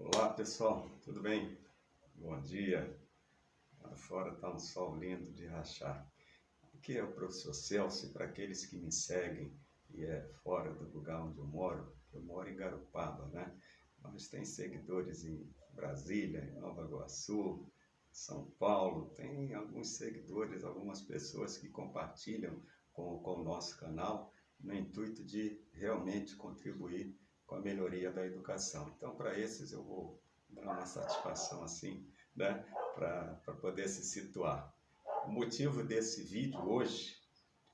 Olá pessoal, tudo bem? Bom dia. Lá fora está um sol lindo de rachar. Aqui é o professor Celso e para aqueles que me seguem e é fora do lugar onde eu moro em Garopaba, né? Mas tem seguidores em Brasília, em Nova Iguaçu, São Paulo, tem alguns seguidores, algumas pessoas que compartilham com o nosso canal no intuito de realmente contribuir com a melhoria da educação. Então, para esses eu vou dar uma satisfação assim, né, para poder se situar. O motivo desse vídeo hoje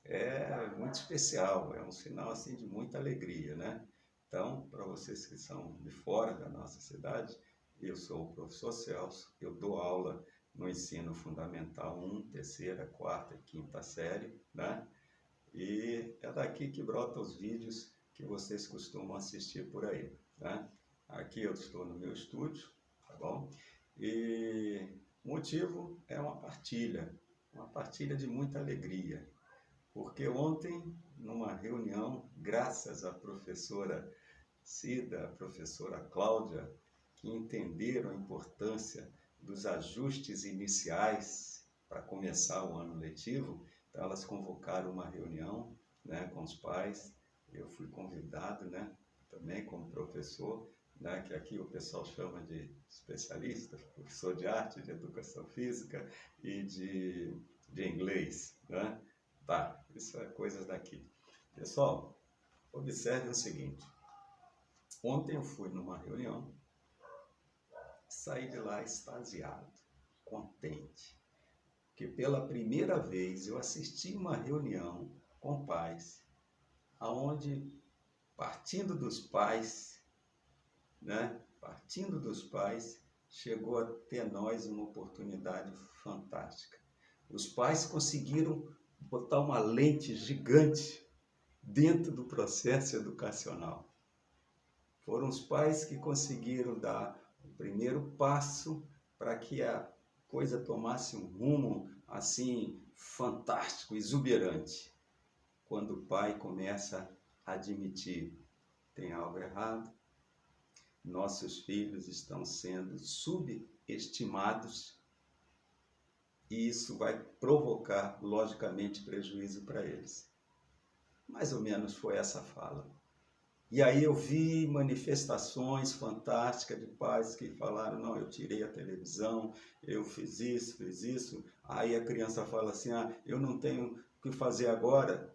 é muito especial, é um sinal assim de muita alegria, né? Então, para vocês que são de fora da nossa cidade, eu sou o professor Celso, eu dou aula no ensino fundamental 1, terceira, quarta e quinta série, né? E é daqui que brotam os vídeos que vocês costumam assistir por aí, né? Aqui eu estou no meu estúdio, tá bom? E o motivo é uma partilha de muita alegria, porque ontem, numa reunião, graças à professora Cida, à professora Cláudia, que entenderam a importância dos ajustes iniciais para começar o ano letivo, então elas convocaram uma reunião, né, com os pais. Eu fui convidado, né, também como professor, né, que aqui o pessoal chama de especialista, professor de arte, de educação física e de inglês, né? Tá, isso é coisas daqui. Pessoal, observe o seguinte. Ontem eu fui numa reunião, saí de lá extasiado, contente, que pela primeira vez eu assisti uma reunião com pais, aonde, partindo dos pais, né, partindo dos pais, chegou até nós uma oportunidade fantástica. Os pais conseguiram botar uma lente gigante dentro do processo educacional. Foram os pais que conseguiram dar o primeiro passo para que a coisa tomasse um rumo assim fantástico, exuberante. Quando o pai começa a admitir: tem algo errado, nossos filhos estão sendo subestimados e isso vai provocar, logicamente, prejuízo para eles. Mais ou menos foi essa fala. E aí eu vi manifestações fantásticas de pais que falaram: não, eu tirei a televisão, eu fiz isso. Aí a criança fala assim: eu não tenho o que fazer agora.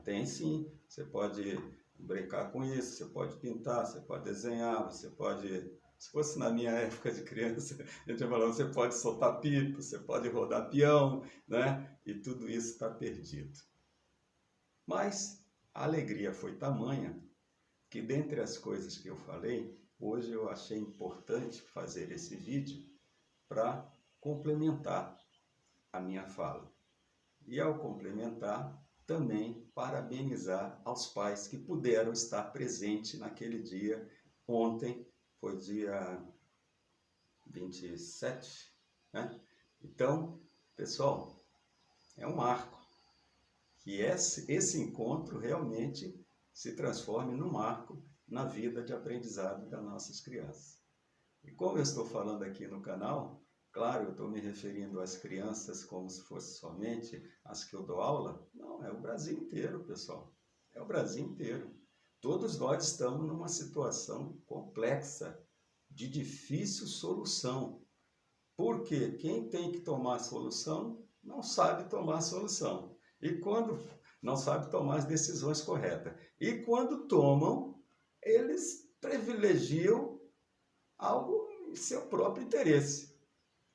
Tem sim, você pode brincar com isso, você pode pintar, você pode desenhar, você pode... Se fosse na minha época de criança, a gente ia falar: você pode soltar pipa, você pode rodar peão, né? E tudo isso está perdido. Mas a alegria foi tamanha que, dentre as coisas que eu falei, hoje eu achei importante fazer esse vídeo para complementar a minha fala. E ao complementar, também parabenizar aos pais que puderam estar presentes naquele dia. Ontem foi dia 27, né? Então, pessoal, é um marco. Que esse encontro realmente se transforme num marco na vida de aprendizado das nossas crianças. E como eu estou falando aqui no canal, claro, eu estou me referindo às crianças como se fosse somente as que eu dou aula. Não, é o Brasil inteiro, pessoal. É o Brasil inteiro. Todos nós estamos numa situação complexa, de difícil solução. Porque quem tem que tomar a solução não sabe tomar a solução. E quando não sabe tomar as decisões corretas. E quando tomam, eles privilegiam algo em seu próprio interesse,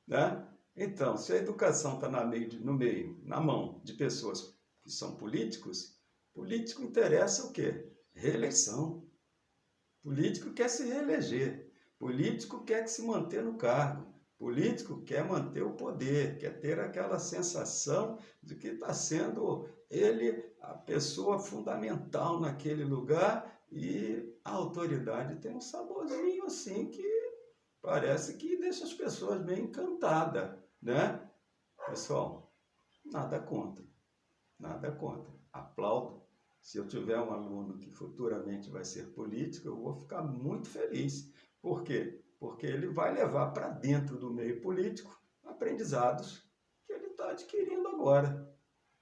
né? Então, se a educação está na mão de pessoas que são políticos, político interessa o quê? Reeleição. Político quer se reeleger. Político quer se manter no cargo. Político quer manter o poder, quer ter aquela sensação de que está sendo ele a pessoa fundamental naquele lugar, e a autoridade tem um saborzinho assim que parece que deixa as pessoas bem encantadas, né? Pessoal, nada contra, nada contra. Aplaudo. Se eu tiver um aluno que futuramente vai ser político, eu vou ficar muito feliz. Por quê? porque ele vai levar para dentro do meio político aprendizados que ele está adquirindo agora.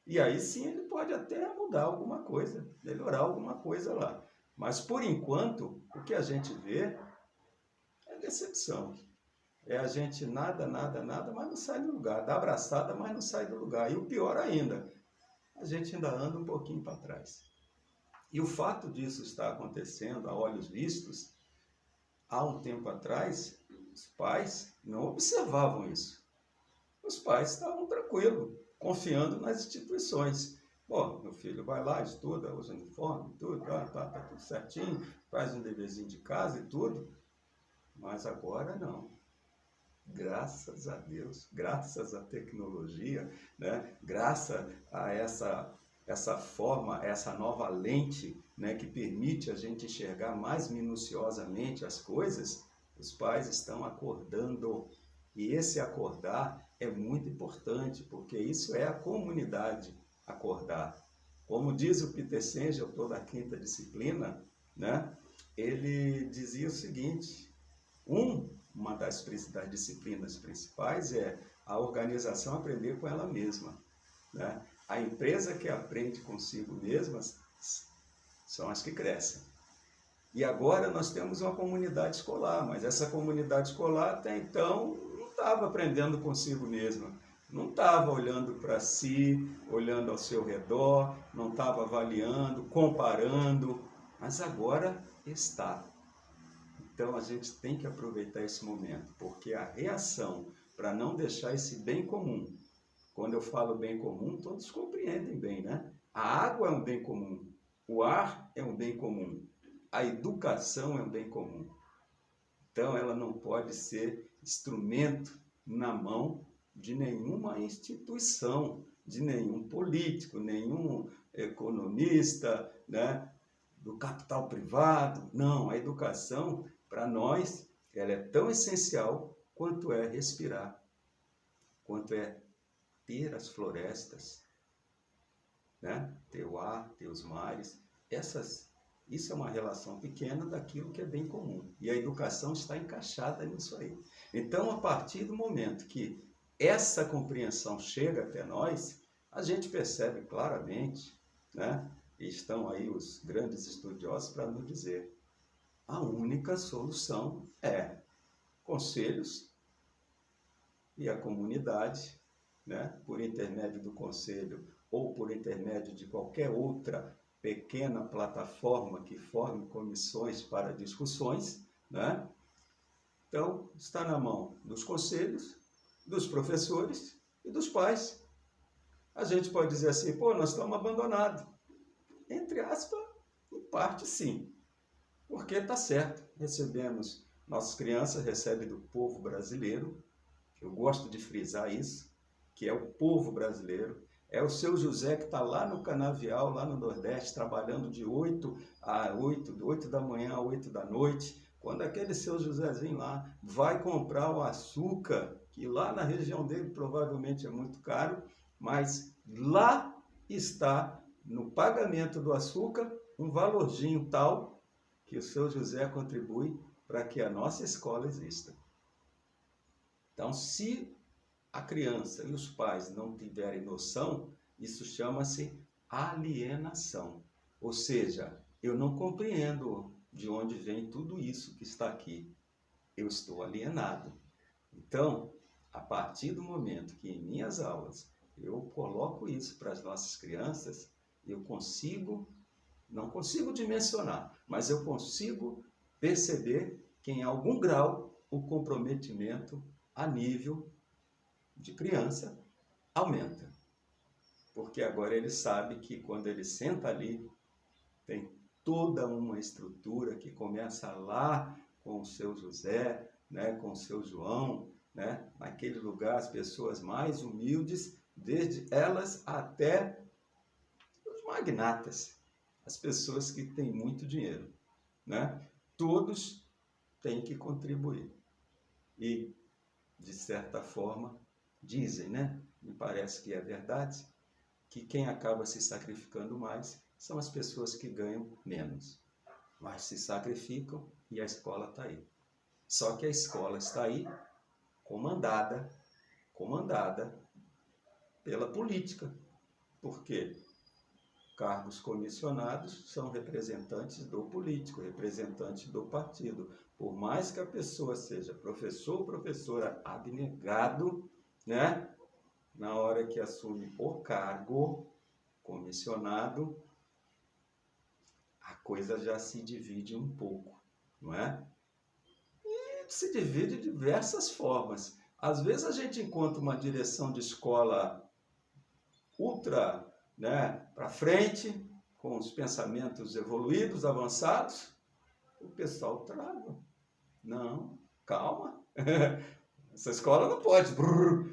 E aí sim ele pode até mudar alguma coisa, melhorar alguma coisa lá. Mas por enquanto, o que a gente vê é decepção. É a gente nada, mas não sai do lugar. Dá abraçada, mas não sai do lugar. E o pior ainda, a gente ainda anda um pouquinho para trás. E o fato disso estar acontecendo a olhos vistos, há um tempo atrás, os pais não observavam isso. Os pais estavam tranquilos, confiando nas instituições. Bom, meu filho vai lá, estuda, usa uniforme, tudo, tá tudo certinho, faz um deverzinho de casa e tudo. Mas agora não. Graças a Deus, graças à tecnologia, né? Graças a essa forma, essa nova lente, né, que permite a gente enxergar mais minuciosamente as coisas, os pais estão acordando. E esse acordar é muito importante, porque isso é a comunidade acordar. Como diz o Peter Senge, autor da quinta disciplina, né, ele dizia o seguinte: uma das disciplinas principais é a organização aprender com ela mesma, né? A empresa que aprende consigo mesma são as que crescem. E agora nós temos uma comunidade escolar, mas essa comunidade escolar até então não estava aprendendo consigo mesma, não estava olhando para si, olhando ao seu redor, não estava avaliando, comparando, mas agora está. Então a gente tem que aproveitar esse momento, porque a reação para não deixar esse bem comum, quando eu falo bem comum, todos compreendem bem, né? A água é um bem comum, o ar é um bem comum, a educação é um bem comum. Então ela não pode ser instrumento na mão de nenhuma instituição, de nenhum político, nenhum economista, né? Do capital privado. Não, a educação, para nós, ela é tão essencial quanto é respirar, quanto é ter as florestas, né? Ter o ar, ter os mares. Isso é uma relação pequena daquilo que é bem comum. E a educação está encaixada nisso aí. Então, a partir do momento que essa compreensão chega até nós, a gente percebe claramente, né? E estão aí os grandes estudiosos para nos dizer: a única solução é conselhos e a comunidade, né, por intermédio do conselho ou por intermédio de qualquer outra pequena plataforma que forme comissões para discussões, né? Então, está na mão dos conselhos, dos professores e dos pais. A gente pode dizer assim: pô, nós estamos abandonados. Entre aspas, em parte sim, porque está certo, nossas crianças recebem do povo brasileiro, eu gosto de frisar isso, que é o povo brasileiro, é o seu José que está lá no Canavial, lá no Nordeste, trabalhando de 8 da manhã a 8 da noite, quando aquele seu Josézinho lá vai comprar o açúcar, que lá na região dele provavelmente é muito caro, mas lá está no pagamento do açúcar um valorzinho tal que o seu José contribui para que a nossa escola exista. Então, se a criança e os pais não tiverem noção, isso chama-se alienação. Ou seja, eu não compreendo de onde vem tudo isso que está aqui. Eu estou alienado. Então, a partir do momento que em minhas aulas eu coloco isso para as nossas crianças, eu não consigo dimensionar, mas eu consigo perceber que em algum grau o comprometimento a nível de criança aumenta. Porque agora ele sabe que quando ele senta ali, tem toda uma estrutura que começa lá com o seu José, né, com o seu João, né, naquele lugar as pessoas mais humildes, desde elas até os magnatas, as pessoas que têm muito dinheiro, né? Todos têm que contribuir. E, de certa forma, dizem, né? Me parece que é verdade, que quem acaba se sacrificando mais são as pessoas que ganham menos. Mas se sacrificam e a escola está aí. Só que a escola está aí comandada pela política. Por quê? Cargos comissionados são representantes do político, representantes do partido. Por mais que a pessoa seja professor ou professora abnegado, né? Na hora que assume o cargo comissionado, a coisa já se divide um pouco, não é? E se divide de diversas formas. Às vezes a gente encontra uma direção de escola ultra, né, para frente, com os pensamentos evoluídos, avançados, o pessoal trava. Não, calma. Essa escola não pode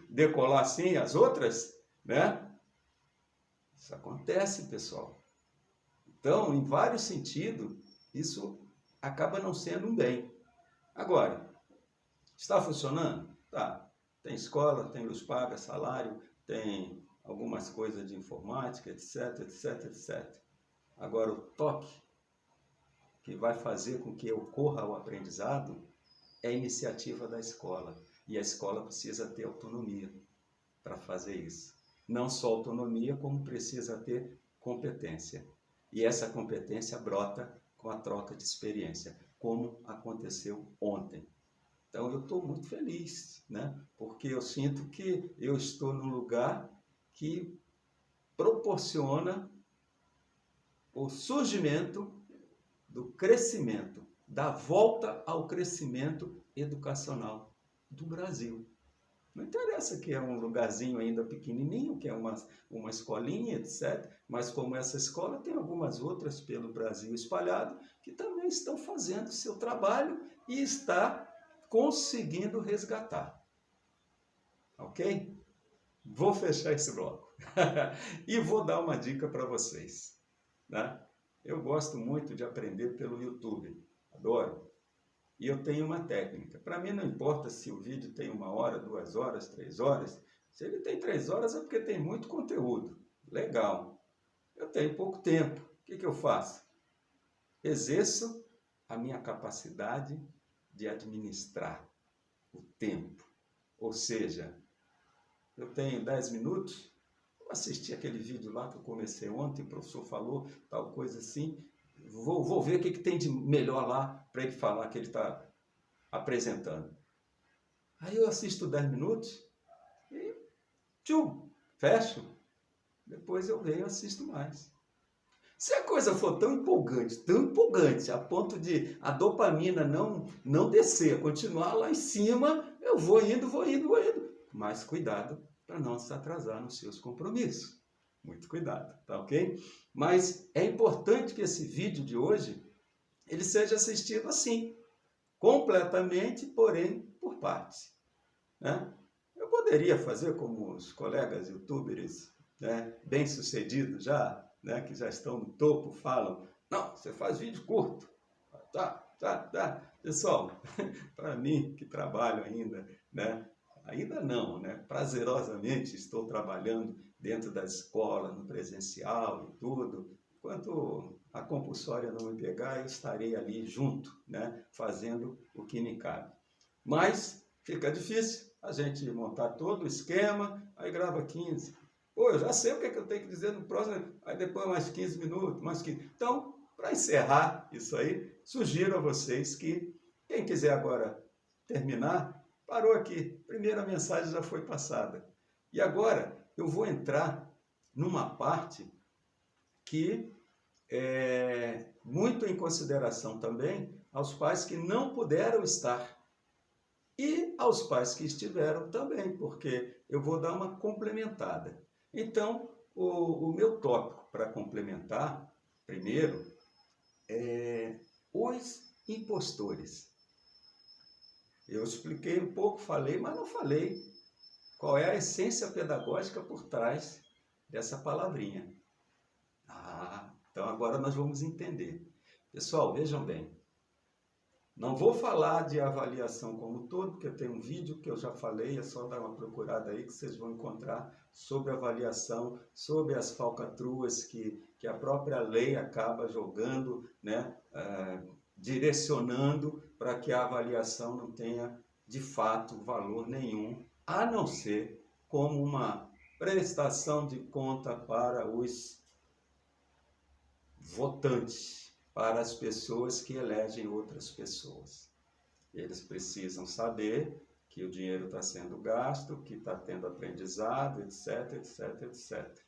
decolar assim as outras, né? Isso acontece, pessoal. Então, em vários sentidos, isso acaba não sendo um bem. Agora, está funcionando? Tá. Tem escola, tem luz paga, salário, tem algumas coisas de informática, etc, etc, etc. Agora, o toque que vai fazer com que ocorra o aprendizado é a iniciativa da escola. E a escola precisa ter autonomia para fazer isso. Não só autonomia, como precisa ter competência. E essa competência brota com a troca de experiência, como aconteceu ontem. Então, eu estou muito feliz, né? Porque eu sinto que eu estou num lugar que proporciona o surgimento do crescimento, da volta ao crescimento educacional do Brasil. Não interessa que é um lugarzinho ainda pequenininho, que é uma escolinha, etc. Mas como essa escola, tem algumas outras pelo Brasil espalhado, que também estão fazendo o seu trabalho e está conseguindo resgatar. Ok? Vou fechar esse bloco. E vou dar uma dica para vocês, né? Eu gosto muito de aprender pelo YouTube. Adoro. E eu tenho uma técnica. Para mim não importa se o vídeo tem 1 hora, 2 horas, 3 horas. Se ele tem 3 horas é porque tem muito conteúdo. Legal. Eu tenho pouco tempo. O que eu faço? Exerço a minha capacidade de administrar o tempo. Ou seja, eu tenho 10 minutos, vou assistir aquele vídeo lá que eu comecei ontem, o professor falou, tal coisa assim. Vou ver o que tem de melhor lá para ele falar que ele está apresentando. Aí eu assisto 10 minutos e fecho. Depois eu venho e assisto mais. Se a coisa for tão empolgante, a ponto de a dopamina não descer, continuar lá em cima, eu vou indo. Mas cuidado para não se atrasar nos seus compromissos. Muito cuidado, tá ok? Mas é importante que esse vídeo de hoje, ele seja assistido assim, completamente, porém, por partes, né? Eu poderia fazer como os colegas youtubers, né, bem-sucedidos já, né, que já estão no topo, falam, não, você faz vídeo curto. Tá. Pessoal, para mim, que trabalho ainda, né, ainda não, né, prazerosamente estou trabalhando dentro da escola, no presencial e tudo. Enquanto a compulsória não me pegar, eu estarei ali junto, né, fazendo o que me cabe. Mas fica difícil a gente montar todo o esquema, aí grava 15. Pô, eu já sei o que eu tenho que dizer no próximo, aí depois mais 15 minutos, mais 15. Então, para encerrar isso aí, sugiro a vocês que, quem quiser agora terminar, parou aqui. Primeira mensagem já foi passada. E agora eu vou entrar numa parte que é muito em consideração também aos pais que não puderam estar e aos pais que estiveram também, porque eu vou dar uma complementada. Então, o meu tópico para complementar, primeiro, é os impostores. Eu expliquei um pouco, falei, mas não falei qual é a essência pedagógica por trás dessa palavrinha. Então agora nós vamos entender. Pessoal, vejam bem. Não vou falar de avaliação como um todo, porque tem um vídeo que eu já falei, é só dar uma procurada aí que vocês vão encontrar sobre avaliação, sobre as falcatruas que a própria lei acaba jogando, né, direcionando para que a avaliação não tenha, de fato, valor nenhum, a não ser como uma prestação de conta para os votantes, para as pessoas que elegem outras pessoas. Eles precisam saber que o dinheiro está sendo gasto, que está tendo aprendizado, etc, etc, etc.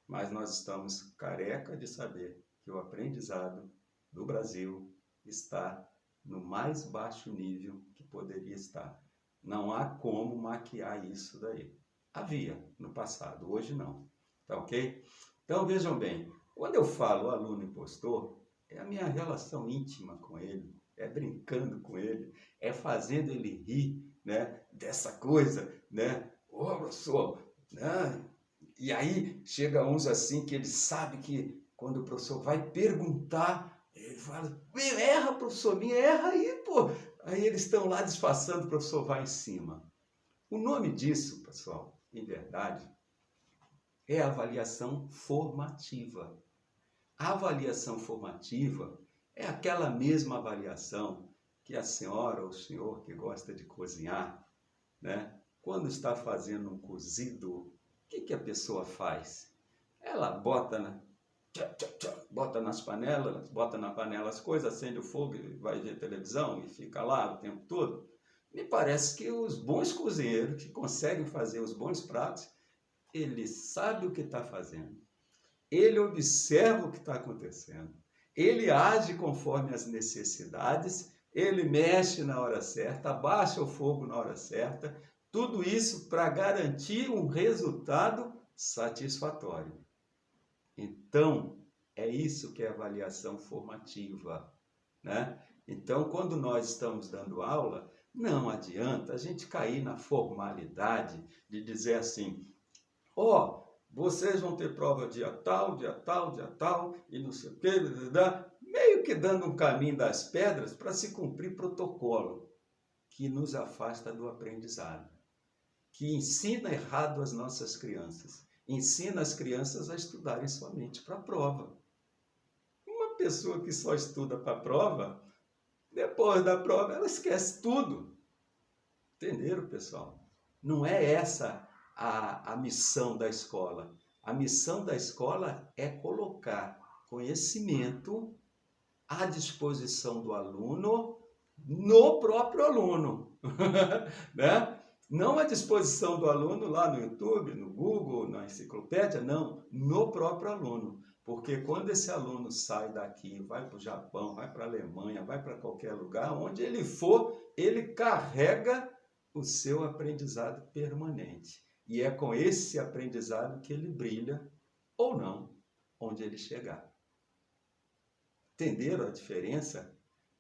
Mas nós estamos careca de saber que o aprendizado do Brasil está no mais baixo nível que poderia estar. Não há como maquiar isso daí. Havia no passado, hoje não. Tá ok? Então vejam bem, quando eu falo aluno impostor, é a minha relação íntima com ele, é brincando com ele, é fazendo ele rir, né, dessa coisa, né? Ô, professor, né? E aí chega uns assim que ele sabe que quando o professor vai perguntar, ele fala, erra, professor, me erra aí, pô. Aí eles estão lá disfarçando, o professor vai em cima. O nome disso, pessoal, em verdade, é avaliação formativa. A avaliação formativa é aquela mesma avaliação que a senhora ou o senhor que gosta de cozinhar, né? Quando está fazendo um cozido, o que a pessoa faz? Ela bota nas panelas, bota na panela as coisas, acende o fogo e vai ver televisão e fica lá o tempo todo. Me parece que os bons cozinheiros que conseguem fazer os bons pratos, ele sabe o que está fazendo, ele observa o que está acontecendo, ele age conforme as necessidades, ele mexe na hora certa, abaixa o fogo na hora certa, tudo isso para garantir um resultado satisfatório. Então, é isso que é avaliação formativa, né? Então, quando nós estamos dando aula, não adianta a gente cair na formalidade de dizer assim, ó, vocês vão ter prova dia tal, dia tal, dia tal, e não sei o quê, meio que dando um caminho das pedras para se cumprir protocolo, que nos afasta do aprendizado, que ensina errado as nossas crianças, ensina as crianças a estudarem somente para a prova. Uma pessoa que só estuda para a prova, depois da prova ela esquece tudo. Entenderam, pessoal? Não é essa a missão da escola. A missão da escola é colocar conhecimento à disposição do aluno, no próprio aluno, né? Não à disposição do aluno lá no YouTube, no Google, na enciclopédia, não, no próprio aluno. Porque quando esse aluno sai daqui, vai para o Japão, vai para a Alemanha, vai para qualquer lugar, onde ele for, ele carrega o seu aprendizado permanente. E é com esse aprendizado que ele brilha, ou não, onde ele chegar. Entenderam a diferença?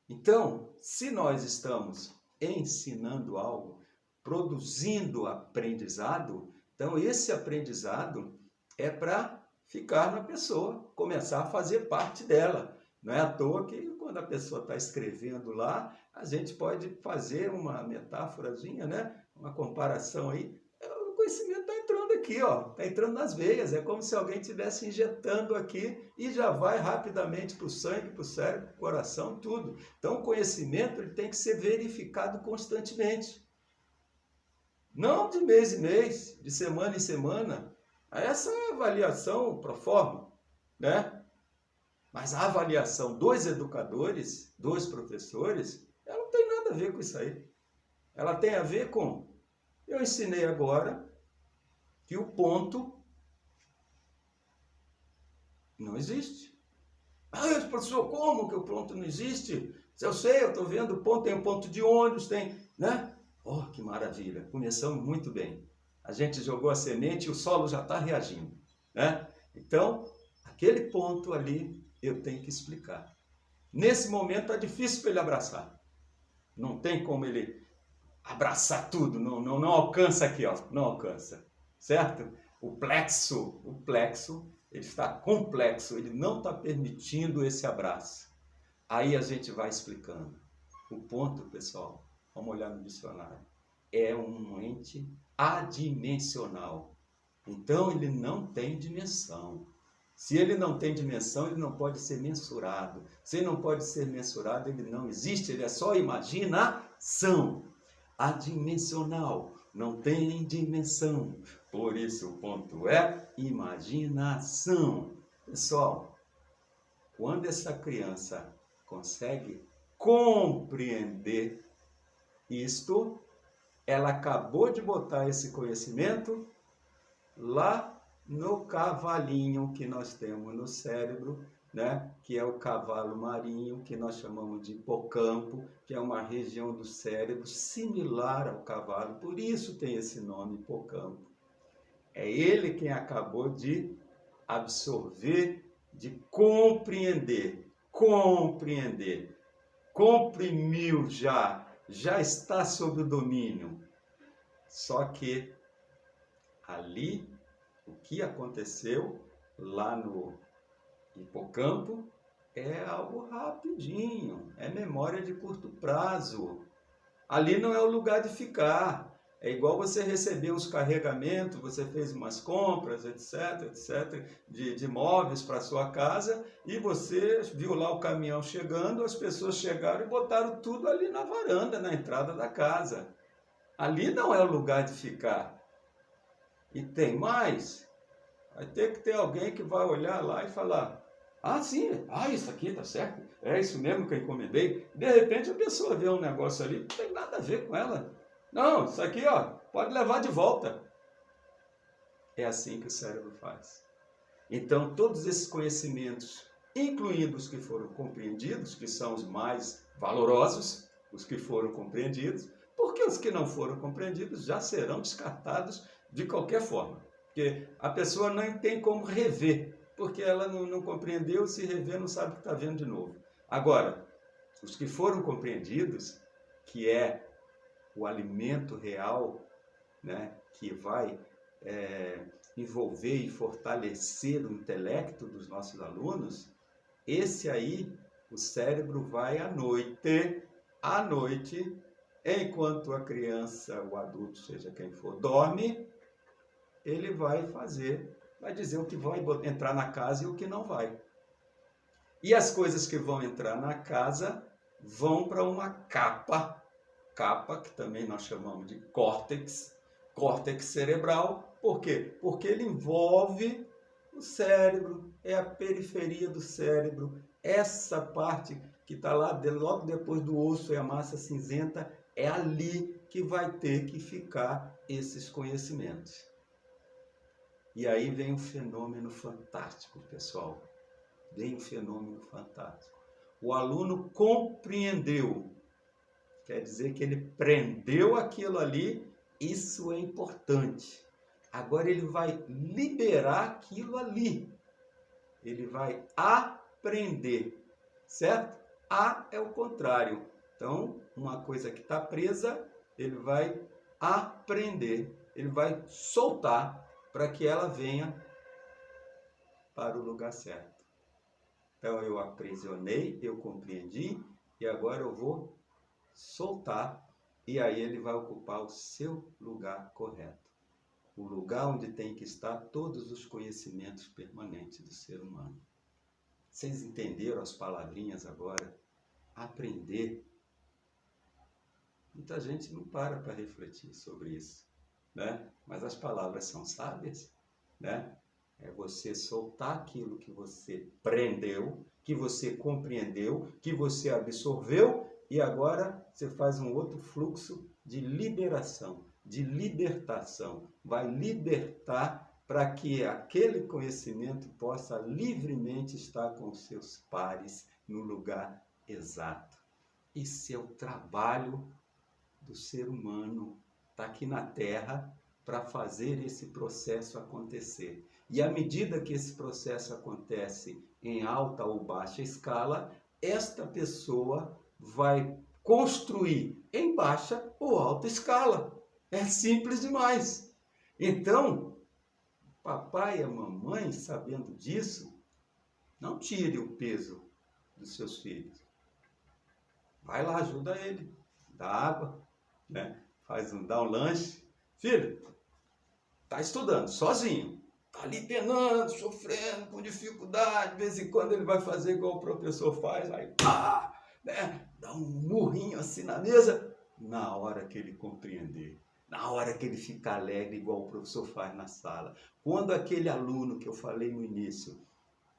Então, se nós estamos ensinando algo, produzindo aprendizado, então esse aprendizado é para ficar na pessoa, começar a fazer parte dela. Não é à toa que quando a pessoa está escrevendo lá, a gente pode fazer uma metáforazinha, né? Uma comparação aí. O conhecimento está entrando aqui, ó, está entrando nas veias. É como se alguém estivesse injetando aqui e já vai rapidamente para o sangue, para o cérebro, para o coração, tudo. Então, o conhecimento ele tem que ser verificado constantemente. Não de mês em mês, de semana em semana. Essa é a avaliação pro forma, né? Mas a avaliação dos educadores, dos professores, ela não tem nada a ver com isso aí. Ela tem a ver com, eu ensinei agora que o ponto não existe. Ah, professor, como que o ponto não existe? Eu sei, eu estou vendo o ponto, tem um ponto de ônibus, tem, né? Oh, que maravilha, começamos muito bem. A gente jogou a semente e o solo já está reagindo, né? Então, aquele ponto ali eu tenho que explicar. Nesse momento é difícil para ele abraçar. Não tem como ele abraçar tudo, não alcança aqui, ó, não alcança, certo? O plexo, ele está complexo, ele não está permitindo esse abraço. Aí a gente vai explicando. O ponto, pessoal, vamos olhar no dicionário, é um ente adimensional. Então ele não tem dimensão, Se ele não tem dimensão, ele não pode ser mensurado. Se ele não pode ser mensurado, ele não existe, ele é só imaginação. Adimensional, não tem dimensão. Por isso o ponto é imaginação. Pessoal, quando essa criança consegue compreender isto, ela acabou de botar esse conhecimento lá no cavalinho que nós temos no cérebro, né? Que é o cavalo marinho, que nós chamamos de hipocampo, que é uma região do cérebro similar ao cavalo, por isso tem esse nome hipocampo. É ele quem acabou de absorver, de compreender, comprimiu já está sob o domínio. Só que ali, o que aconteceu lá no hipocampo é algo rapidinho, é memória de curto prazo. Ali não é o lugar de ficar. É igual você receber os carregamentos, você fez umas compras, etc, de móveis para sua casa, e você viu lá o caminhão chegando, as pessoas chegaram e botaram tudo ali na varanda, na entrada da casa. Ali não é o lugar de ficar. E tem mais, vai ter que ter alguém que vai olhar lá e falar, ah, sim, isso aqui tá certo, é isso mesmo que eu encomendei. De repente a pessoa vê um negócio ali, não tem nada a ver com ela. Não, isso aqui, pode levar de volta. É assim que o cérebro faz. Então, todos esses conhecimentos, incluindo os que foram compreendidos, que são os mais valorosos, os que foram compreendidos, porque os que não foram compreendidos já serão descartados de qualquer forma. Porque a pessoa não tem como rever, porque ela não compreendeu, se rever não sabe o que está vendo de novo. Agora, os que foram compreendidos, que é o alimento real, né, que vai envolver e fortalecer o intelecto dos nossos alunos, esse aí, o cérebro vai à noite, enquanto a criança, o adulto, seja quem for, dorme, ele vai dizer o que vai entrar na casa e o que não vai. E as coisas que vão entrar na casa vão para uma capa, que também nós chamamos de córtex cerebral. Por quê? Porque ele envolve o cérebro, é a periferia do cérebro, essa parte que está lá, logo depois do osso e a massa cinzenta, é ali que vai ter que ficar esses conhecimentos. E aí vem um fenômeno fantástico, pessoal. Vem um fenômeno fantástico. O aluno compreendeu. Quer dizer que ele prendeu aquilo ali, isso é importante. Agora ele vai liberar aquilo ali. Ele vai aprender, certo? A é o contrário. Então, uma coisa que está presa, ele vai aprender. Ele vai soltar para que ela venha para o lugar certo. Então, eu aprisionei, eu compreendi, e agora eu vou soltar, e aí ele vai ocupar o seu lugar correto. O lugar onde tem que estar todos os conhecimentos permanentes do ser humano. Vocês entenderam as palavrinhas agora? Aprender. Muita gente não para refletir sobre isso, né? Mas as palavras são sábias, né? É você soltar aquilo que você prendeu, que você compreendeu, que você absorveu, e agora você faz um outro fluxo de liberação, de libertação. Vai libertar para que aquele conhecimento possa livremente estar com os seus pares no lugar exato. Esse é o trabalho do ser humano, está aqui na Terra para fazer esse processo acontecer. E à medida que esse processo acontece em alta ou baixa escala, esta pessoa vai construir em baixa ou alta escala. É simples demais. Então, papai e a mamãe, sabendo disso, não tire o peso dos seus filhos. Vai lá, ajuda ele, dá água, né? Dá um lanche. Filho, está estudando sozinho. está ali penando, sofrendo, com dificuldade, de vez em quando ele vai fazer igual o professor faz, aí pá, né? Dá um murrinho assim na mesa, na hora que ele compreender, na hora que ele ficar alegre, igual o professor faz na sala. Quando aquele aluno que eu falei no início,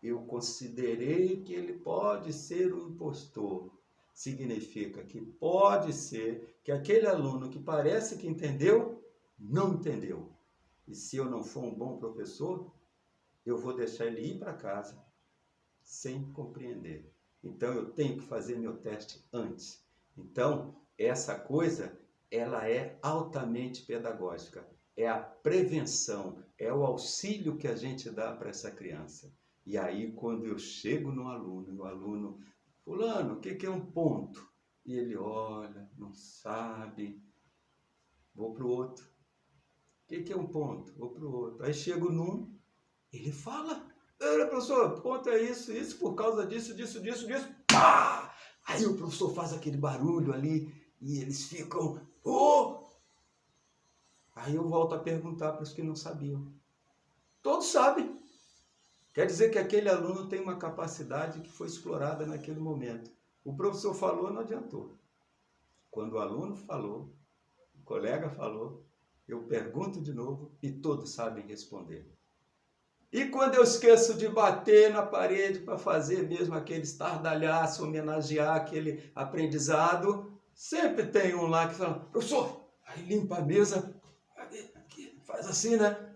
eu considerei que ele pode ser um impostor, significa que pode ser que aquele aluno que parece que entendeu, não entendeu. E se eu não for um bom professor, eu vou deixar ele ir para casa sem compreender. Então eu tenho que fazer meu teste antes. Então, essa coisa, ela é altamente pedagógica. É a prevenção, é o auxílio que a gente dá para essa criança. E aí, quando eu chego no aluno, e o aluno, fulano, o que é um ponto? E ele olha, não sabe, vou para o outro. O que é um ponto? Vou para o outro. Aí chego num, ele fala, professor, ponto é isso, isso por causa disso, disso, disso, disso. Pá! Aí o professor faz aquele barulho ali e eles ficam, oh! Aí eu volto a perguntar para os que não sabiam. Todos sabem. Quer dizer que aquele aluno tem uma capacidade que foi explorada naquele momento. O professor falou, não adiantou. Quando o aluno falou, o colega falou, eu pergunto de novo e todos sabem responder. E quando eu esqueço de bater na parede para fazer mesmo aquele estardalhaço, homenagear aquele aprendizado, sempre tem um lá que fala, professor, aí limpa a mesa, faz assim, né?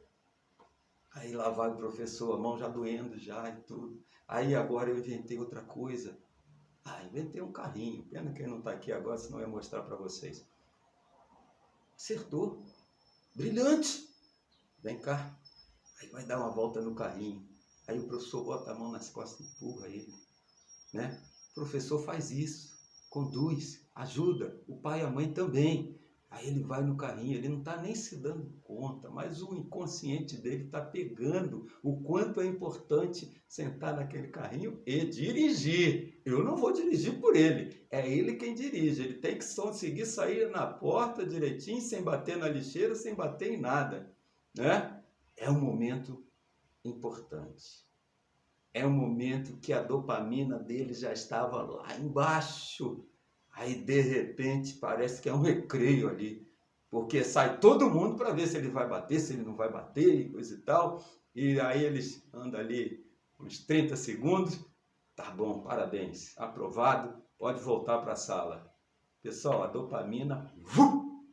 Aí lá vai o professor, a mão já doendo já e tudo. Aí agora eu inventei outra coisa. Inventei um carrinho. Pena que ele não está aqui agora, senão eu ia mostrar para vocês. Acertou. Brilhante. Vem cá. Aí vai dar uma volta no carrinho. Aí o professor bota a mão nas costas e empurra ele. Né? O professor faz isso. Conduz, ajuda. O pai e a mãe também. Aí ele vai no carrinho, ele não está nem se dando conta, mas o inconsciente dele está pegando o quanto é importante sentar naquele carrinho e dirigir. Eu não vou dirigir por ele, é ele quem dirige. Ele tem que conseguir sair na porta direitinho, sem bater na lixeira, sem bater em nada. Né? É um momento importante. É um momento que a dopamina dele já estava lá embaixo. Aí, de repente, parece que é um recreio ali, porque sai todo mundo para ver se ele vai bater, se ele não vai bater e coisa e tal. E aí eles andam ali uns 30 segundos. Tá bom, parabéns, aprovado, pode voltar para a sala. Pessoal, a dopamina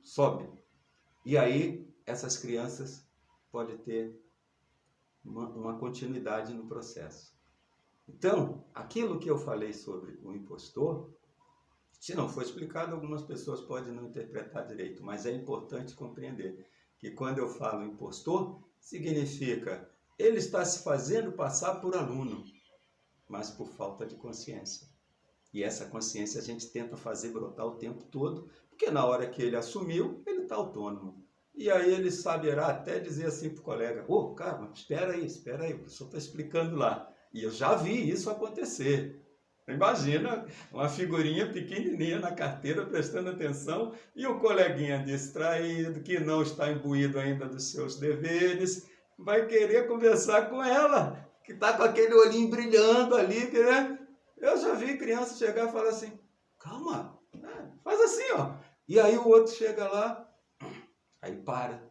sobe. E aí, essas crianças podem ter uma continuidade no processo. Então, aquilo que eu falei sobre o impostor, se não for explicado, algumas pessoas podem não interpretar direito, mas é importante compreender que quando eu falo impostor, significa ele está se fazendo passar por aluno, mas por falta de consciência. E essa consciência a gente tenta fazer brotar o tempo todo, porque na hora que ele assumiu, ele está autônomo. E aí ele saberá até dizer assim para o colega, cara, espera aí, o professor está explicando lá. E eu já vi isso acontecer. Imagina uma figurinha pequenininha na carteira prestando atenção e o coleguinha distraído, que não está imbuído ainda dos seus deveres, vai querer conversar com ela, que está com aquele olhinho brilhando ali, né? Eu já vi criança chegar e falar assim, calma, faz assim, ó. E aí o outro chega lá, aí para,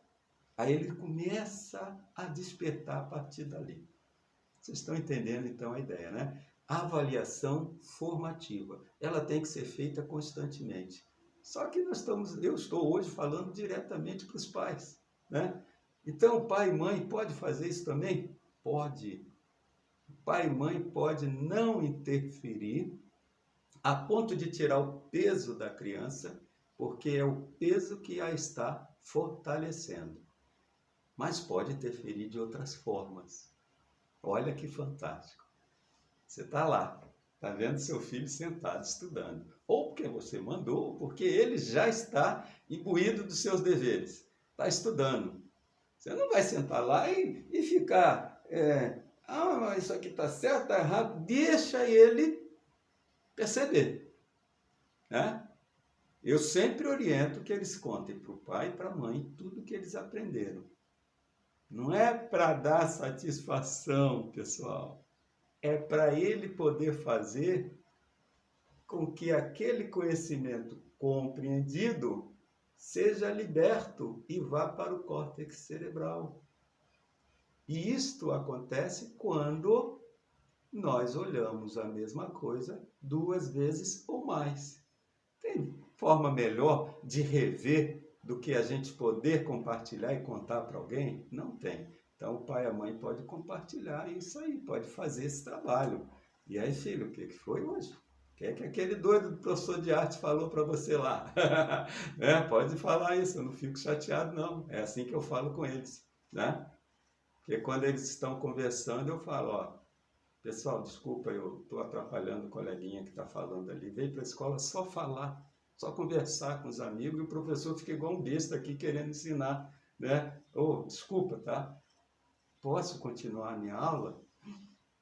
aí ele começa a despertar a partir dali. Vocês estão entendendo então a ideia, né? Avaliação formativa, ela tem que ser feita constantemente. Só que eu estou hoje falando diretamente para os pais, né? Então, pai e mãe pode fazer isso também? Pode. Pai e mãe pode não interferir a ponto de tirar o peso da criança, porque é o peso que a está fortalecendo. Mas pode interferir de outras formas. Olha que fantástico. Você está lá, está vendo seu filho sentado, estudando. Ou porque você mandou, ou porque ele já está imbuído dos seus deveres. Está estudando. Você não vai sentar lá e ficar, mas isso aqui está certo, está errado. Deixa ele perceber. Né? Eu sempre oriento que eles contem para o pai e para a mãe tudo que eles aprenderam. Não é para dar satisfação, pessoal. É para ele poder fazer com que aquele conhecimento compreendido seja liberto e vá para o córtex cerebral. E isto acontece quando nós olhamos a mesma coisa 2 vezes ou mais. Tem forma melhor de rever do que a gente poder compartilhar e contar para alguém? Não tem. Então, o pai e a mãe podem compartilhar isso aí, pode fazer esse trabalho. E aí, filho, o que foi hoje? O que é que aquele doido do professor de arte falou para você lá? Pode falar isso, eu não fico chateado, não. É assim que eu falo com eles, né? Porque quando eles estão conversando, eu falo, ó, pessoal, desculpa, eu estou atrapalhando o coleguinha que está falando ali. Veio para a escola só falar, só conversar com os amigos e o professor fica igual um besta aqui querendo ensinar, né? Desculpa, tá? Posso continuar a minha aula?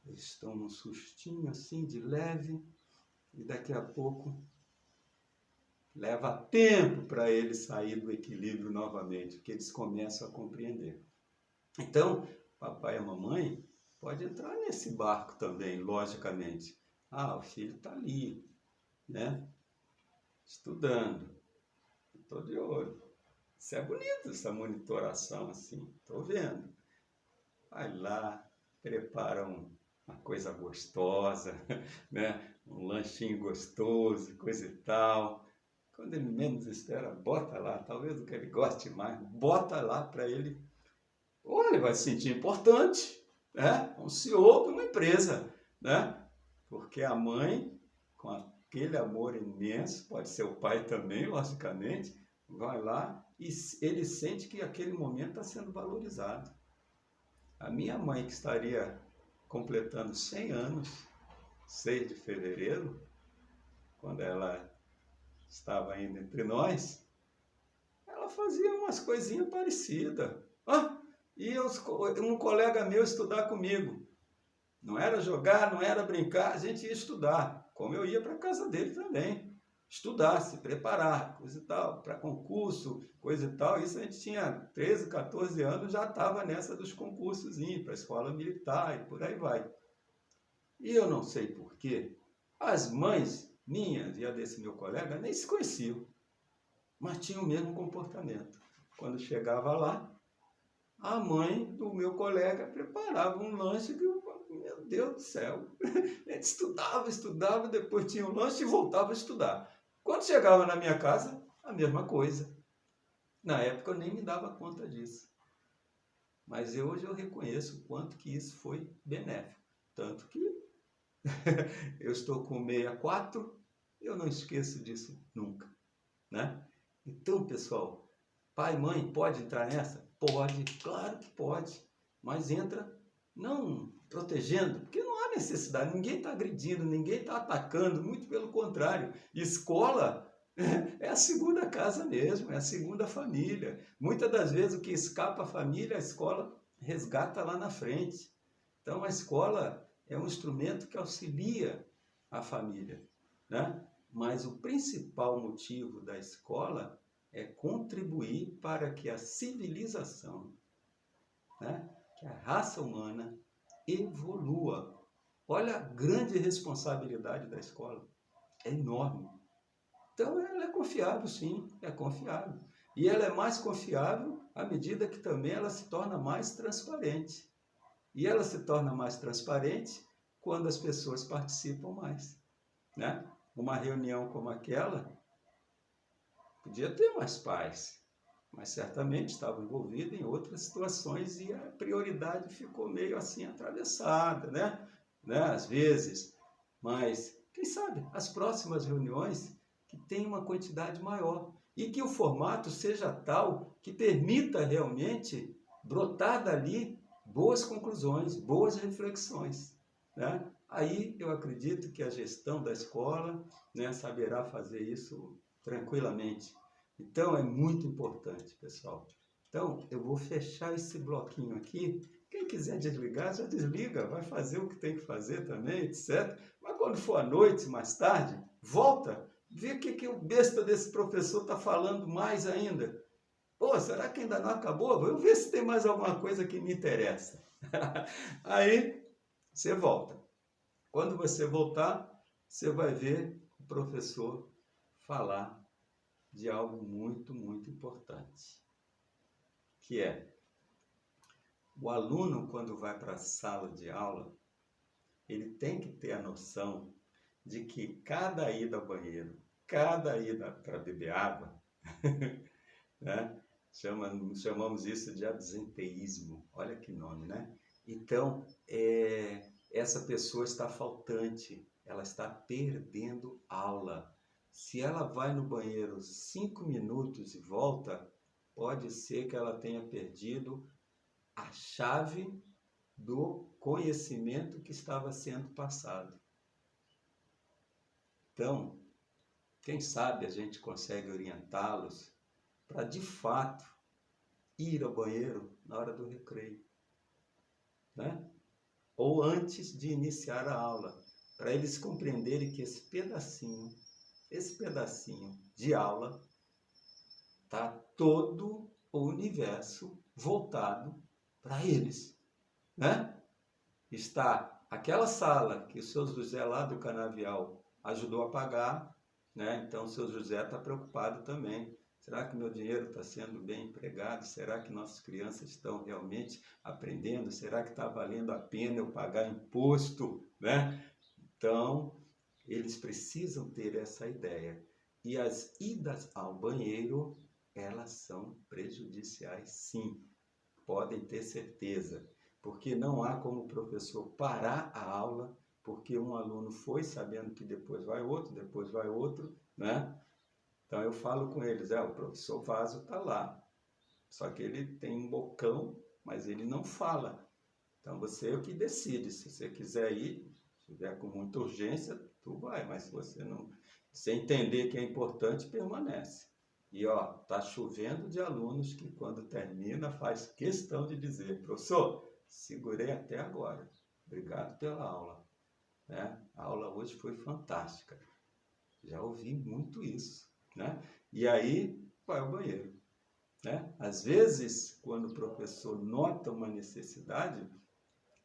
Eles estão num sustinho assim, de leve, e daqui a pouco leva tempo para eles sair do equilíbrio novamente, porque eles começam a compreender. Então, papai e a mamãe pode entrar nesse barco também, logicamente. O filho está ali, né? Estudando. Estou de olho. Isso é bonito, essa monitoração assim. Estou vendo. Vai lá, prepara uma coisa gostosa, né? Um lanchinho gostoso, coisa e tal. Quando ele menos espera, bota lá. Talvez o que ele goste mais, bota lá para ele. Ou ele vai se sentir importante, né? Um CEO de uma empresa, né? Porque a mãe, com aquele amor imenso, pode ser o pai também, logicamente, vai lá e ele sente que aquele momento está sendo valorizado. A minha mãe, que estaria completando 100 anos, 6 de fevereiro, quando ela estava ainda entre nós, ela fazia umas coisinhas parecidas. E um colega meu estudar comigo. Não era jogar, não era brincar, a gente ia estudar, como eu ia para a casa dele também. Estudar, se preparar, coisa e tal, para concurso, coisa e tal. Isso a gente tinha 13, 14 anos, já estava nessa dos concursos, para a escola militar e por aí vai. E eu não sei porquê, as mães minhas e a desse meu colega nem se conheciam, mas tinham o mesmo comportamento. Quando chegava lá, a mãe do meu colega preparava um lanche que eu, meu Deus do céu, ele estudava, depois tinha o lanche e voltava a estudar. Quando chegava na minha casa, a mesma coisa. Na época eu nem me dava conta disso. Mas hoje eu reconheço o quanto que isso foi benéfico. Tanto que eu estou com 64, eu não esqueço disso nunca, né? Então, pessoal, pai e mãe pode entrar nessa? Pode, claro que pode, mas entra não protegendo, porque não há necessidade, ninguém está agredindo, ninguém está atacando, muito pelo contrário. Escola é a segunda casa mesmo, é a segunda família. Muitas das vezes o que escapa à família, a escola resgata lá na frente. Então a escola é um instrumento que auxilia a família, né? Mas o principal motivo da escola é contribuir para que a civilização, né, que a raça humana evolua. Olha a grande responsabilidade da escola, é enorme. Então ela é confiável, sim, é confiável. E ela é mais confiável à medida que também ela se torna mais transparente. E ela se torna mais transparente quando as pessoas participam mais, né? Uma reunião como aquela podia ter mais pais, mas certamente estava envolvido em outras situações e a prioridade ficou meio assim atravessada, né? Às vezes, mas quem sabe as próximas reuniões que tenham uma quantidade maior e que o formato seja tal que permita realmente brotar dali boas conclusões, boas reflexões, né? Aí eu acredito que a gestão da escola, né, saberá fazer isso tranquilamente. Então é muito importante, pessoal. Então eu vou fechar esse bloquinho aqui. Quem quiser desligar, já desliga, vai fazer o que tem que fazer também, etc. Mas quando for à noite, mais tarde, volta, vê o que o besta desse professor está falando mais ainda. Pô, será que ainda não acabou? Vou ver se tem mais alguma coisa que me interessa. Aí você volta. Quando você voltar, você vai ver o professor falar de algo muito, muito importante, que é o aluno, quando vai para a sala de aula, ele tem que ter a noção de que cada ida ao banheiro, cada ida para beber água, né? Chamamos isso de absenteísmo. Olha que nome, né? Então, essa pessoa está faltante, ela está perdendo aula. Se ela vai no banheiro 5 minutos e volta, pode ser que ela tenha perdido a chave do conhecimento que estava sendo passado. Então, quem sabe a gente consegue orientá-los para, de fato, ir ao banheiro na hora do recreio, né? Ou antes de iniciar a aula, para eles compreenderem que esse pedacinho de aula, está todo o universo voltado para eles, né? Está aquela sala que o seu José lá do Canavial ajudou a pagar, né? Então o seu José está preocupado também. Será que meu dinheiro está sendo bem empregado? Será que nossas crianças estão realmente aprendendo? Será que está valendo a pena eu pagar imposto, né? Então, eles precisam ter essa ideia. E as idas ao banheiro, elas são prejudiciais, sim. Podem ter certeza. Porque não há como o professor parar a aula, porque um aluno foi sabendo que depois vai outro, né? Então eu falo com eles, o professor Vaso está lá, só que ele tem um bocão, mas ele não fala. Então você é o que decide, se você quiser ir, se tiver com muita urgência, tu vai, mas se você não, se entender que é importante, permanece. E tá chovendo de alunos que quando termina faz questão de dizer, professor, segurei até agora, obrigado pela aula, né? A aula hoje foi fantástica, já ouvi muito isso, né? E aí vai ao banheiro, né? Às vezes, quando o professor nota uma necessidade,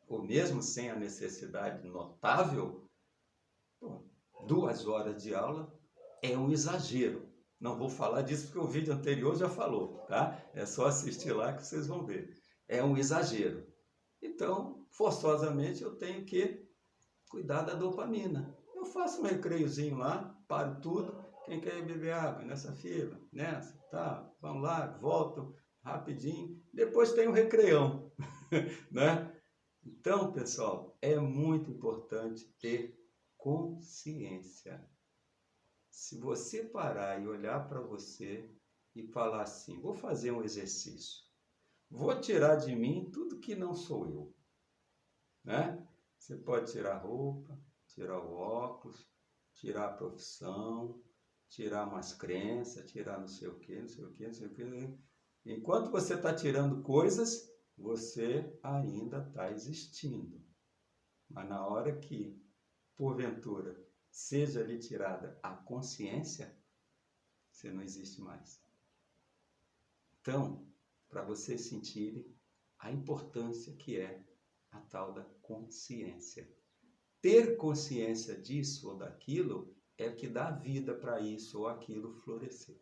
ou mesmo sem a necessidade notável, 2 horas de aula é um exagero. Não vou falar disso porque o vídeo anterior já falou, tá? É só assistir lá que vocês vão ver. É um exagero. Então, forçosamente, eu tenho que cuidar da dopamina. Eu faço um recreiozinho lá, paro tudo. Quem quer beber água nessa fila, nessa, tá? Vamos lá, volto rapidinho. Depois tem o recreião, né? Então, pessoal, é muito importante ter consciência. Se você parar e olhar para você e falar assim, vou fazer um exercício, vou tirar de mim tudo que não sou eu, né? Você pode tirar a roupa, tirar o óculos, tirar a profissão, tirar umas crenças, tirar não sei o que, não sei o que, não sei o que. Enquanto você está tirando coisas, você ainda está existindo. Mas na hora que, porventura, seja lhe tirada a consciência, você não existe mais. Então, para vocês sentirem a importância que é a tal da consciência. Ter consciência disso ou daquilo é o que dá vida para isso ou aquilo florescer.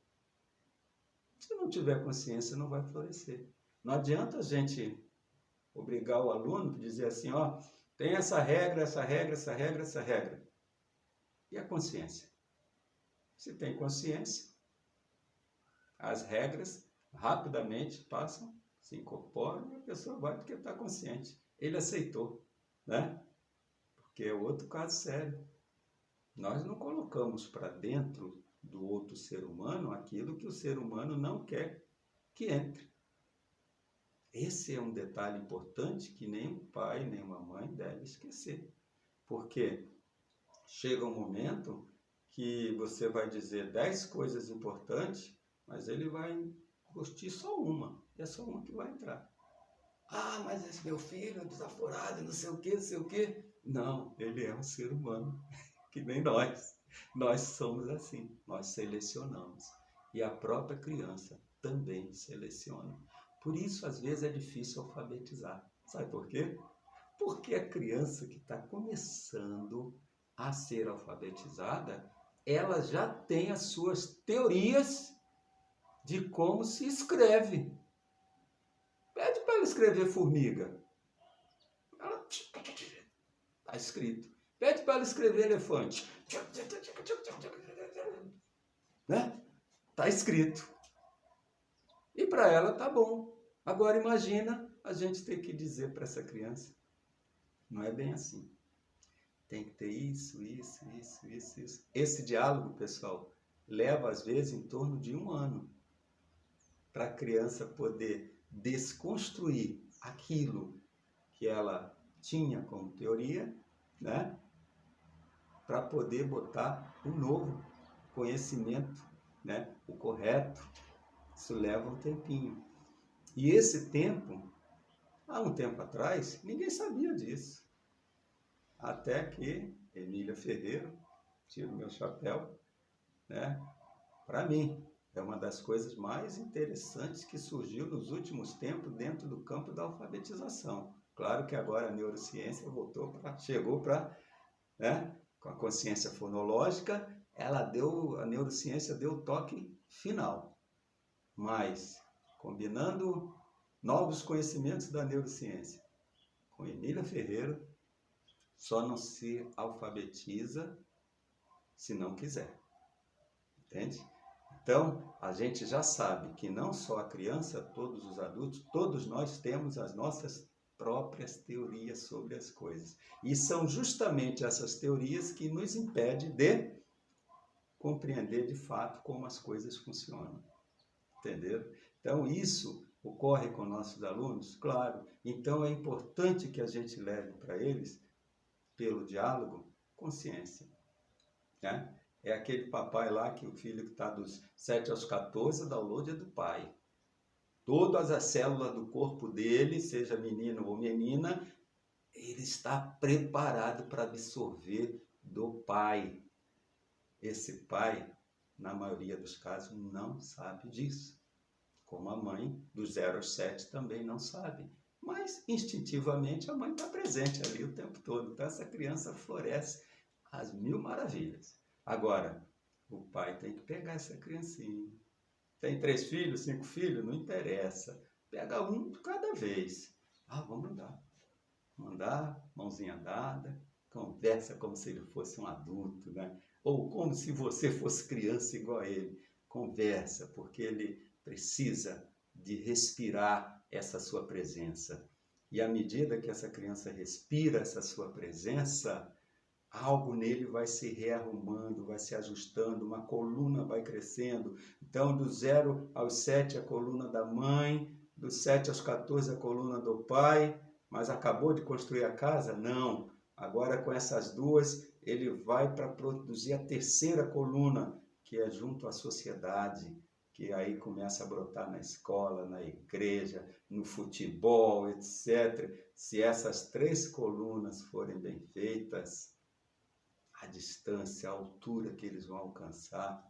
Se não tiver consciência, não vai florescer. Não adianta a gente obrigar o aluno a dizer assim, tem essa regra, essa regra, essa regra, essa regra. E a consciência? Se tem consciência, as regras rapidamente passam, se incorporam e a pessoa vai porque está consciente. Ele aceitou, né? Porque é outro caso sério. Nós não colocamos para dentro do outro ser humano aquilo que o ser humano não quer que entre. Esse é um detalhe importante que nem um pai, nem uma mãe deve esquecer. Porque chega um momento que você vai dizer 10 coisas importantes, mas ele vai curtir só uma. E é só uma que vai entrar. Mas esse meu filho é desaforado, não sei o que, não sei o que. Não, ele é um ser humano, que nem nós. Nós somos assim, nós selecionamos. e a própria criança também seleciona. Por isso, às vezes, é difícil alfabetizar. Sabe por quê? Porque a criança que está começando a ser alfabetizada, ela já tem as suas teorias de como se escreve. Pede para ela escrever formiga. Ela está escrito. Pede para ela escrever elefante. Né? Está escrito. E para ela tá bom. Agora imagina a gente ter que dizer para essa criança. Não é bem assim. Tem que ter isso. Esse diálogo, pessoal, leva às vezes em torno de 1 ano para a criança poder desconstruir aquilo que ela tinha como teoria, né? Para poder botar um novo conhecimento, né? O correto. Isso leva um tempinho. E esse tempo, há um tempo atrás, ninguém sabia disso. Até que Emília Ferreira, tiro meu chapéu, né? Para mim, é uma das coisas mais interessantes que surgiu nos últimos tempos dentro do campo da alfabetização. Claro que agora a neurociência chegou para, né? Com a consciência fonológica, a neurociência deu o toque final. Mas, combinando novos conhecimentos da neurociência com Emília Ferreira, só não se alfabetiza se não quiser. Entende? Então, a gente já sabe que não só a criança, todos os adultos, todos nós temos as nossas próprias teorias sobre as coisas. E são justamente essas teorias que nos impedem de compreender de fato como as coisas funcionam. Entenderam? Então, isso ocorre com nossos alunos? Claro. Então, é importante que a gente leve para eles, pelo diálogo, consciência. Né? É aquele papai lá que o filho que está dos 7 aos 14, o download é do pai. Todas as células do corpo dele, seja menino ou menina, ele está preparado para absorver do pai. Esse pai, na maioria dos casos, não sabe disso. Como a mãe, dos 0 aos 7, também não sabe. Mas, instintivamente, a mãe está presente ali o tempo todo. Então, essa criança floresce às 1000 maravilhas. Agora, o pai tem que pegar essa criancinha. Tem 3 filhos, 5 filhos? Não interessa. Pega um de cada vez. Vamos andar, mãozinha dada, conversa como se ele fosse um adulto, né? Ou como se você fosse criança igual a ele. Conversa, porque ele precisa de respirar essa sua presença. E à medida que essa criança respira essa sua presença, algo nele vai se rearrumando, vai se ajustando, uma coluna vai crescendo. Então, do 0 aos 7, a coluna da mãe, dos 7 aos 14, a coluna do pai. Mas acabou de construir a casa? Não. Agora, com essas duas, ele vai para produzir a terceira coluna, que é junto à sociedade, que aí começa a brotar na escola, na igreja, no futebol, etc. Se essas 3 colunas forem bem feitas, a distância, a altura que eles vão alcançar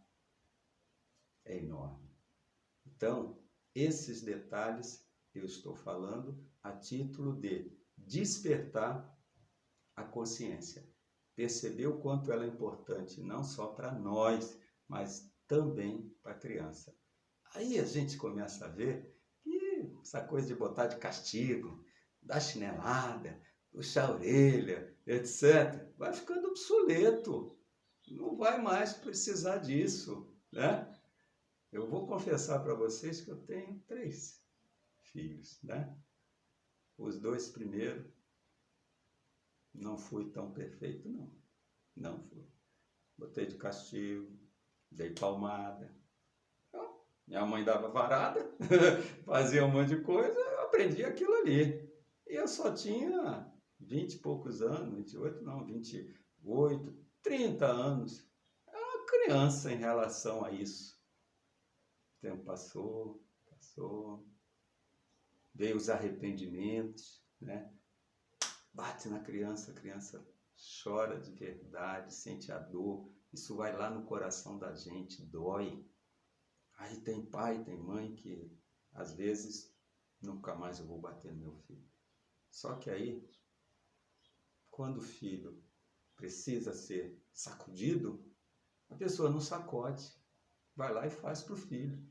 é enorme. Então, esses detalhes eu estou falando a título de despertar a consciência. Perceber o quanto ela é importante, não só para nós, mas também para a criança. Aí a gente começa a ver que essa coisa de botar de castigo, dar chinelada, puxar a orelha, etc., vai ficando obsoleto. Não vai mais precisar disso, né? Eu vou confessar para vocês que eu tenho 3 filhos, né? Os 2 primeiros, não fui tão perfeito, não. Não fui. Botei de castigo, dei palmada. Então, minha mãe dava varada, fazia um monte de coisa, eu aprendi aquilo ali. E eu só tinha 20 e poucos anos, 28 não, 28, 30 anos. Era uma criança em relação a isso. O tempo passou, veio os arrependimentos, né? Bate na criança, a criança chora de verdade, sente a dor, isso vai lá no coração da gente, dói. Aí tem pai, tem mãe que, às vezes, nunca mais eu vou bater no meu filho. Só que aí, quando o filho precisa ser sacudido, a pessoa não sacode, vai lá e faz para o filho.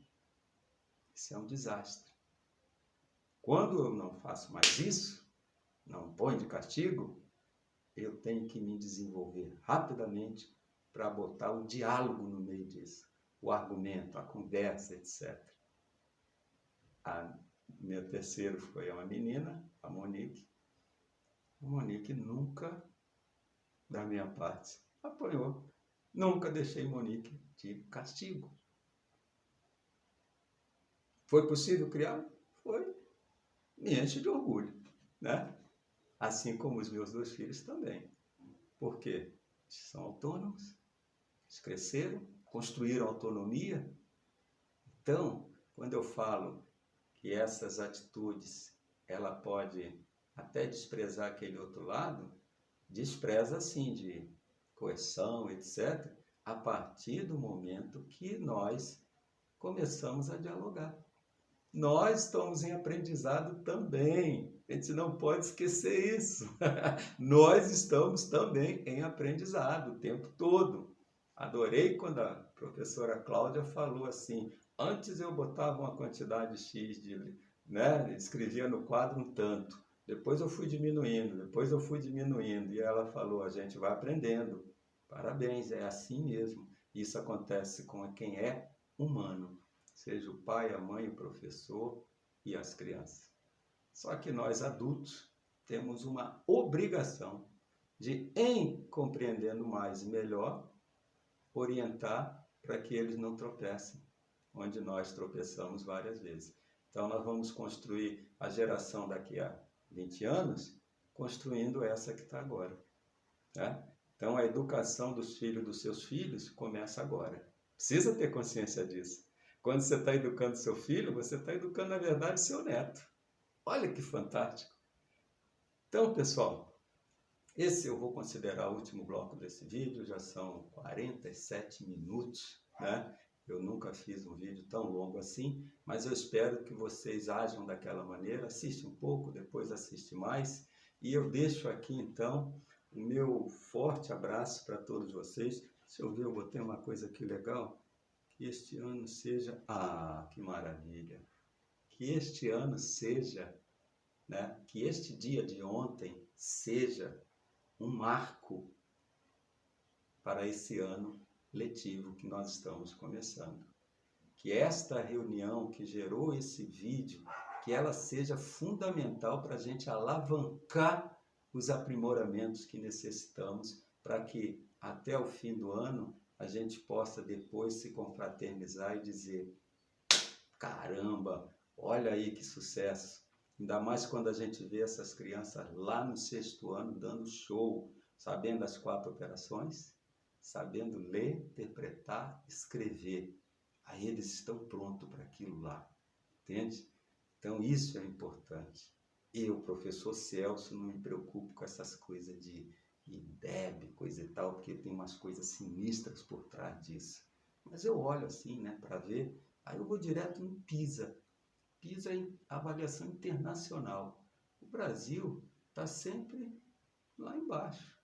Isso é um desastre. Quando eu não faço mais isso, não ponho de castigo, eu tenho que me desenvolver rapidamente para botar o diálogo no meio disso, o argumento, a conversa, etc. Meu terceiro foi uma menina, a Monique. A Monique nunca, da minha parte, apanhou. Nunca deixei Monique de castigo. Foi possível criar? Foi. Me enche de orgulho, né? Assim como os meus 2 filhos também. Por quê? São autônomos, eles cresceram, construíram autonomia. Então, quando eu falo que essas atitudes, ela pode até desprezar aquele outro lado, despreza assim de coerção, etc., a partir do momento que nós começamos a dialogar. Nós estamos em aprendizado também. A gente não pode esquecer isso. Nós estamos também em aprendizado o tempo todo. Adorei quando a professora Cláudia falou assim, antes eu botava uma quantidade X né, escrevia no quadro um tanto, depois eu fui diminuindo, e ela falou, a gente vai aprendendo. Parabéns, é assim mesmo. Isso acontece com quem é humano. Seja o pai, a mãe, o professor e as crianças. Só que nós adultos temos uma obrigação de, em compreendendo mais e melhor, orientar para que eles não tropecem, onde nós tropeçamos várias vezes. Então nós vamos construir a geração daqui a 20 anos, construindo essa que está agora. Tá? Então a educação dos filhos dos seus filhos começa agora. Precisa ter consciência disso. Quando você está educando seu filho, você está educando, na verdade, seu neto. Olha que fantástico. Então, pessoal, esse eu vou considerar o último bloco desse vídeo, já são 47 minutos, né? Eu nunca fiz um vídeo tão longo assim, mas eu espero que vocês ajam daquela maneira, assiste um pouco, depois assiste mais, e eu deixo aqui, então, o meu forte abraço para todos vocês. Se eu ver, eu botei uma coisa aqui legal, que este ano seja... Ah, que maravilha! Que este ano seja, né? Que este dia de ontem seja um marco para esse ano letivo que nós estamos começando. Que esta reunião que gerou esse vídeo, que ela seja fundamental para a gente alavancar os aprimoramentos que necessitamos para que até o fim do ano a gente possa depois se confraternizar e dizer, caramba, olha aí que sucesso. Ainda mais quando a gente vê essas crianças lá no 6º ano dando show, sabendo as 4 operações, sabendo ler, interpretar, escrever. Aí eles estão prontos para aquilo lá, entende? Então isso é importante. Eu, professor Celso, não me preocupo com essas coisas de IDEB, coisa e tal, porque tem umas coisas sinistras por trás disso. Mas eu olho assim, né, para ver, aí eu vou direto no PISA. PISA é avaliação internacional. O Brasil está sempre lá embaixo.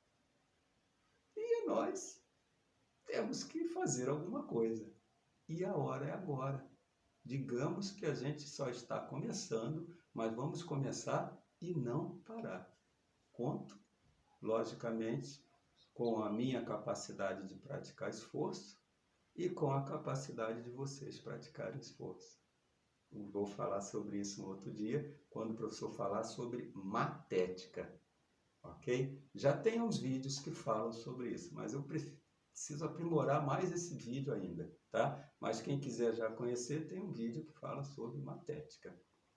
E nós temos que fazer alguma coisa. E a hora é agora. Digamos que a gente só está começando, mas vamos começar e não parar. Conto, logicamente, com a minha capacidade de praticar esforço e com a capacidade de vocês praticarem esforço. Vou falar sobre isso um outro dia, quando o professor falar sobre matética, ok? Já tem uns vídeos que falam sobre isso, mas eu preciso aprimorar mais esse vídeo ainda, tá? Mas quem quiser já conhecer, tem um vídeo que fala sobre matética,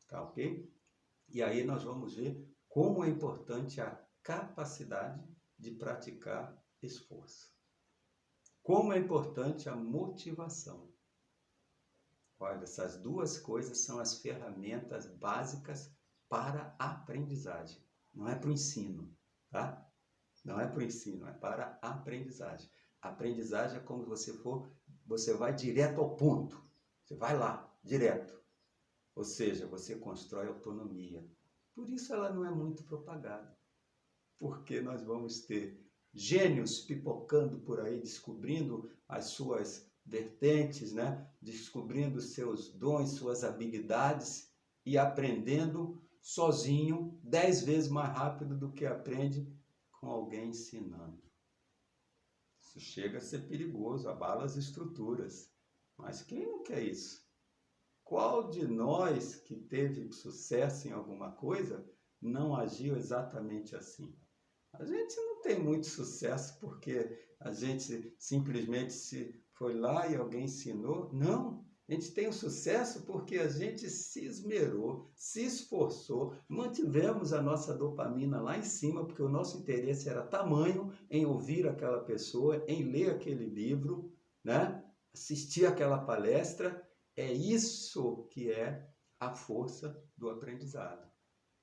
tá ok? E aí nós vamos ver como é importante a capacidade de praticar esforço. Como é importante a motivação. Olha, essas 2 coisas são as ferramentas básicas para a aprendizagem. Não é para o ensino, tá? Não é para o ensino, é para a aprendizagem. A aprendizagem é como você vai direto ao ponto. Você vai lá, direto. Ou seja, você constrói autonomia. Por isso ela não é muito propagada. Porque nós vamos ter gênios pipocando por aí, descobrindo as suas vertentes, né? Descobrindo seus dons, suas habilidades e aprendendo sozinho 10 vezes mais rápido do que aprende com alguém ensinando. Isso chega a ser perigoso, abala as estruturas. Mas quem não quer isso? Qual de nós que teve sucesso em alguma coisa não agiu exatamente assim? A gente não tem muito sucesso porque a gente simplesmente se foi lá e alguém ensinou. Não, a gente tem o sucesso porque a gente se esmerou, se esforçou, mantivemos a nossa dopamina lá em cima, porque o nosso interesse era tamanho em ouvir aquela pessoa, em ler aquele livro, né? Assistir aquela palestra. É isso que é a força do aprendizado.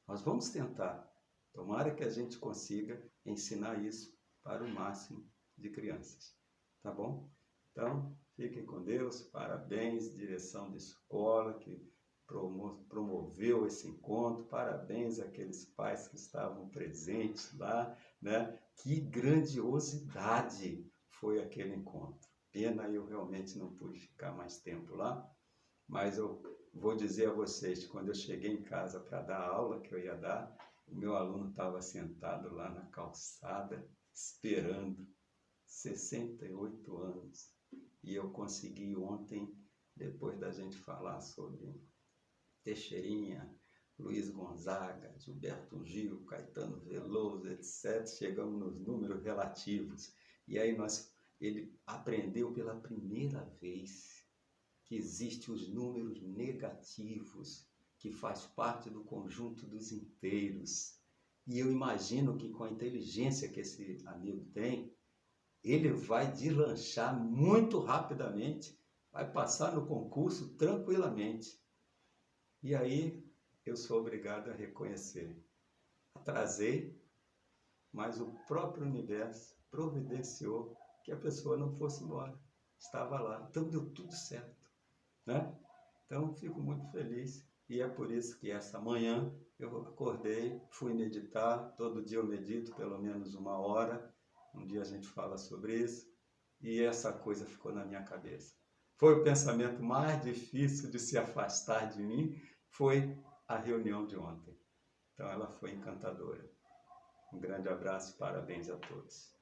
Nós vamos tentar. Tomara que a gente consiga ensinar isso para o máximo de crianças. Tá bom? Então, fiquem com Deus. Parabéns, direção da escola que promoveu esse encontro. Parabéns àqueles pais que estavam presentes lá, né? Que grandiosidade foi aquele encontro. Pena eu realmente não pude ficar mais tempo lá, mas eu vou dizer a vocês, quando eu cheguei em casa para dar a aula que eu ia dar, o meu aluno estava sentado lá na calçada, esperando, 68 anos. E eu consegui ontem, depois da gente falar sobre Teixeirinha, Luiz Gonzaga, Gilberto Gil, Caetano Veloso, etc., chegamos nos números relativos. E aí ele aprendeu pela primeira vez que existem os números negativos, que faz parte do conjunto dos inteiros. E eu imagino que com a inteligência que esse amigo tem, ele vai deslanchar muito rapidamente, vai passar no concurso tranquilamente. E aí eu sou obrigado a reconhecer. Atrasei, mas o próprio universo providenciou que a pessoa não fosse embora. Estava lá, então deu tudo certo. Né? Então, fico muito feliz e é por isso que essa manhã eu acordei, fui meditar, todo dia eu medito pelo menos 1 hora, um dia a gente fala sobre isso, e essa coisa ficou na minha cabeça. Foi o pensamento mais difícil de se afastar de mim, foi a reunião de ontem. Então, ela foi encantadora. Um grande abraço e parabéns a todos.